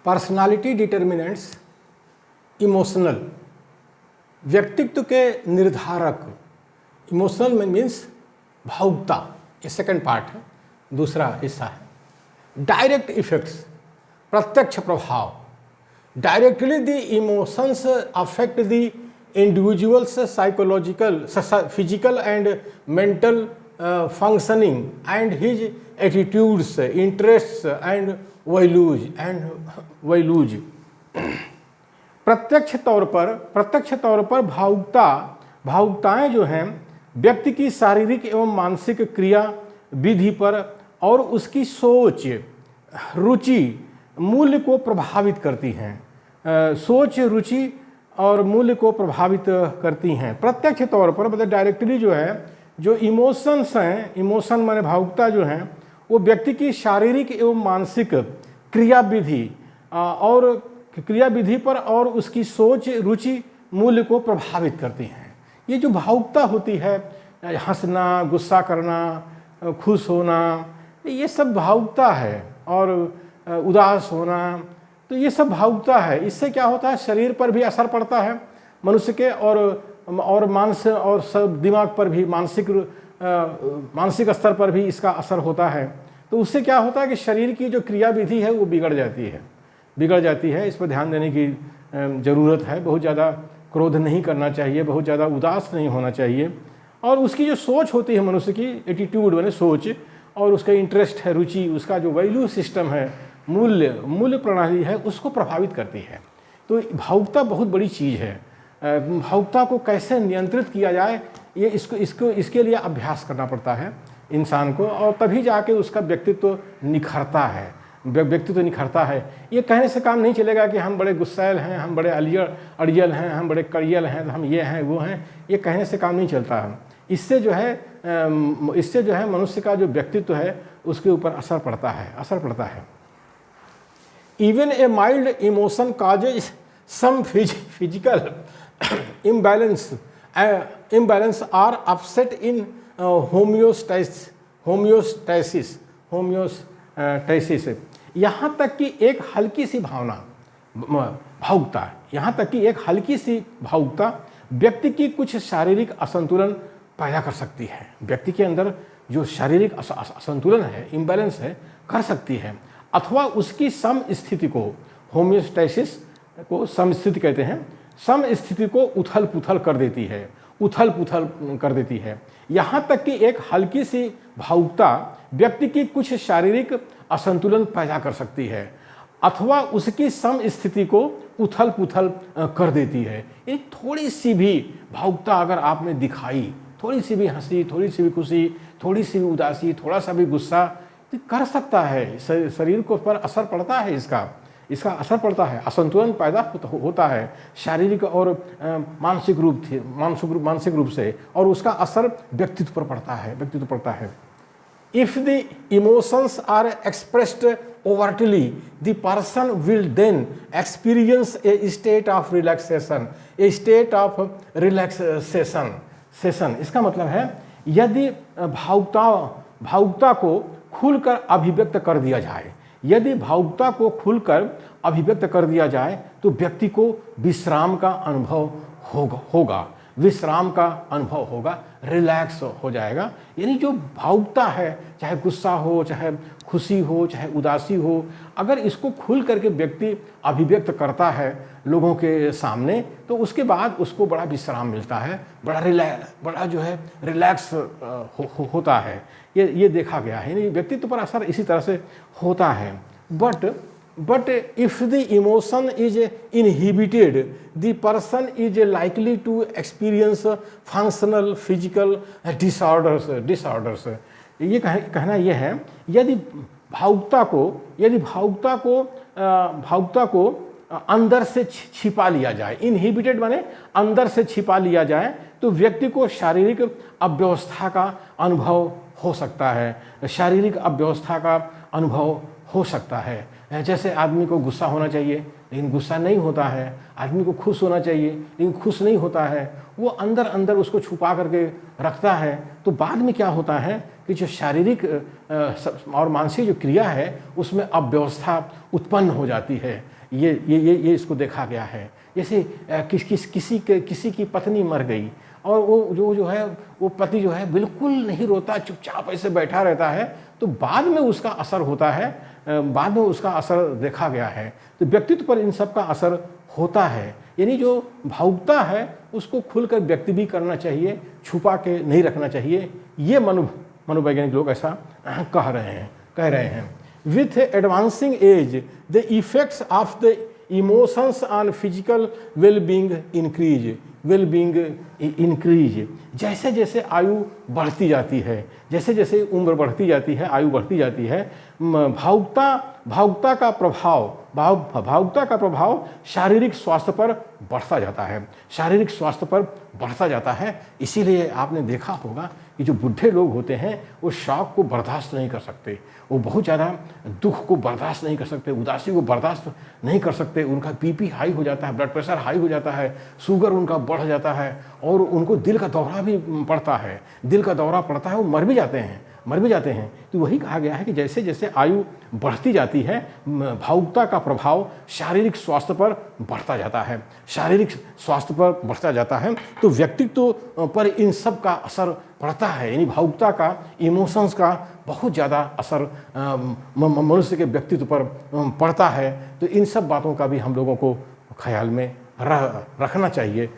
Personality determinants emotional, व्यक्तित्व के निर्धारक। इमोशनल मीन्स भावुकता, ये सेकंड पार्ट है, दूसरा हिस्सा है। डायरेक्ट इफेक्ट्स, प्रत्यक्ष प्रभाव। Directly the emotions affect the individuals psychological, physical and mental functioning and his attitudes, interests and values. प्रत्यक्ष तौर पर भावुकताएं जो हैं व्यक्ति की शारीरिक एवं मानसिक क्रिया विधि पर और उसकी सोच, रुचि, मूल्य को प्रभावित करती हैं। सोच, रुचि और मूल्य को प्रभावित करती हैं। प्रत्यक्ष तौर पर मतलब डायरेक्टली जो है, जो इमोशंस हैं, इमोशन माने भावुकता जो हैं, वो व्यक्ति की शारीरिक एवं मानसिक क्रियाविधि पर और उसकी सोच, रुचि, मूल्य को प्रभावित करती हैं। ये जो भावुकता होती है, हंसना, गुस्सा करना, खुश होना, ये सब भावुकता है। और उदास होना, तो ये सब भावुकता है। इससे क्या होता है, शरीर पर भी असर पड़ता है मनुष्य के, और मानसिक और सब दिमाग पर भी, मानसिक स्तर पर भी इसका असर होता है। तो उससे क्या होता है कि शरीर की जो क्रियाविधि है वो बिगड़ जाती है। इस पर ध्यान देने की ज़रूरत है। बहुत ज़्यादा क्रोध नहीं करना चाहिए, बहुत ज़्यादा उदास नहीं होना चाहिए। और उसकी जो सोच होती है मनुष्य की, एटीट्यूड माने सोच, और उसका इंटरेस्ट है, रुचि, उसका जो वैल्यू सिस्टम है, मूल्य प्रणाली है, उसको प्रभावित करती है। तो भावुकता बहुत बड़ी चीज़ है। भावुकता को कैसे नियंत्रित किया जाए, ये इसके लिए अभ्यास करना पड़ता है इंसान को, और तभी जाके उसका व्यक्तित्व निखरता है। ये कहने से काम नहीं चलेगा कि हम बड़े गुस्सैल हैं, हम बड़े अड़ियल हैं, हम बड़े कड़ियल हैं, हम ये हैं वो हैं। ये कहने से काम नहीं चलता है। इससे जो है मनुष्य का जो व्यक्तित्व है उसके ऊपर असर पड़ता है। Even a mild emotion causes some physical imbalance or upset in homeostasis. यहाँ तक कि एक हल्की सी भावुकता व्यक्ति की कुछ शारीरिक असंतुलन पैदा कर सकती है। व्यक्ति के अंदर जो शारीरिक असंतुलन है, इम्बैलेंस है, कर सकती है, अथवा उसकी समस्थिति को, होम्योस्टैसिस को समस्थिति कहते हैं, समस्थिति को उथल पुथल कर देती है। यहाँ तक कि एक हल्की सी भावुकता व्यक्ति की कुछ शारीरिक असंतुलन पैदा कर सकती है, अथवा उसकी समस्थिति को उथल पुथल कर देती है। ये थोड़ी सी भी भावुकता अगर आप में दिखाई, थोड़ी सी भी हंसी, थोड़ी सी भी खुशी, थोड़ी सी भी उदासी, थोड़ा सा भी गुस्सा, तो कर सकता है। शरीर को पर असर पड़ता है, इसका असर पड़ता है, असंतुलन पैदा होता है शारीरिक और मानसिक रूप से, और उसका असर व्यक्तित्व पर पड़ता है। If the emotions are expressed overtly, the person will then experience a state of relaxation. इसका मतलब है, यदि भावुकता को खुलकर अभिव्यक्त कर दिया जाए, तो व्यक्ति को विश्राम का अनुभव होगा, रिलैक्स हो जाएगा। यानी जो भावुकता है, चाहे गुस्सा हो, चाहे खुशी हो, चाहे उदासी हो, अगर इसको खुल करके व्यक्ति अभिव्यक्त करता है लोगों के सामने, तो उसके बाद उसको बड़ा विश्राम मिलता है, बड़ा जो है रिलैक्स होता है। ये देखा गया है। यानी व्यक्तित्व पर असर इसी तरह से होता है। But if the emotion is inhibited, the person is likely to experience functional physical disorders. ये कहना यह है, यदि भावुकता को अंदर से छिपा लिया जाए, इनहिबिटेड माने अंदर से छिपा लिया जाए, तो व्यक्ति को शारीरिक अव्यवस्था का अनुभव हो सकता है। जैसे आदमी को गुस्सा होना चाहिए लेकिन गुस्सा नहीं होता है, आदमी को खुश होना चाहिए लेकिन खुश नहीं होता है, वो अंदर अंदर उसको छुपा करके रखता है। तो बाद में क्या होता है कि जो शारीरिक और मानसिक जो क्रिया है उसमें अव्यवस्था उत्पन्न हो जाती है। ये इसको देखा गया है। जैसे किसी की पत्नी मर गई और वो जो है वो पति जो है बिल्कुल नहीं रोता, चुपचाप ऐसे बैठा रहता है, तो बाद में उसका असर होता है, बाद में उसका असर देखा गया है। तो व्यक्तित्व पर इन सब का असर होता है। यानी जो भावुकता है उसको खुलकर व्यक्त भी करना चाहिए, छुपा के नहीं रखना चाहिए। ये मनोवैज्ञानिक लोग ऐसा कह रहे हैं। With advancing as the effects of the emotions on physical wellbeing increase. जैसे जैसे आयु बढ़ती जाती है, जैसे जैसे उम्र बढ़ती जाती है, आयु बढ़ती जाती है, भावुकता का प्रभाव शारीरिक स्वास्थ्य पर बढ़ता जाता है। इसीलिए आपने देखा होगा कि जो बुढ़े लोग होते हैं वो शौक को बर्दाश्त नहीं कर सकते, वो बहुत ज़्यादा दुख को बर्दाश्त नहीं कर सकते, उदासी को बर्दाश्त नहीं कर सकते। उनका बीपी हाई हो जाता है, ब्लड प्रेशर हाई हो जाता है, शुगर उनका बढ़ जाता है और उनको दिल का दौरा भी पड़ता है। वो मर भी जाते हैं। तो वही कहा गया है कि जैसे जैसे आयु बढ़ती जाती है, भावुकता का प्रभाव शारीरिक स्वास्थ्य पर बढ़ता जाता है। तो व्यक्तित्व पर इन सब का असर पड़ता है। यानी भावुकता का, इमोशंस का बहुत ज़्यादा असर मनुष्य के व्यक्तित्व पर पड़ता है। तो इन सब बातों का भी हम लोगों को ख्याल में रखना चाहिए।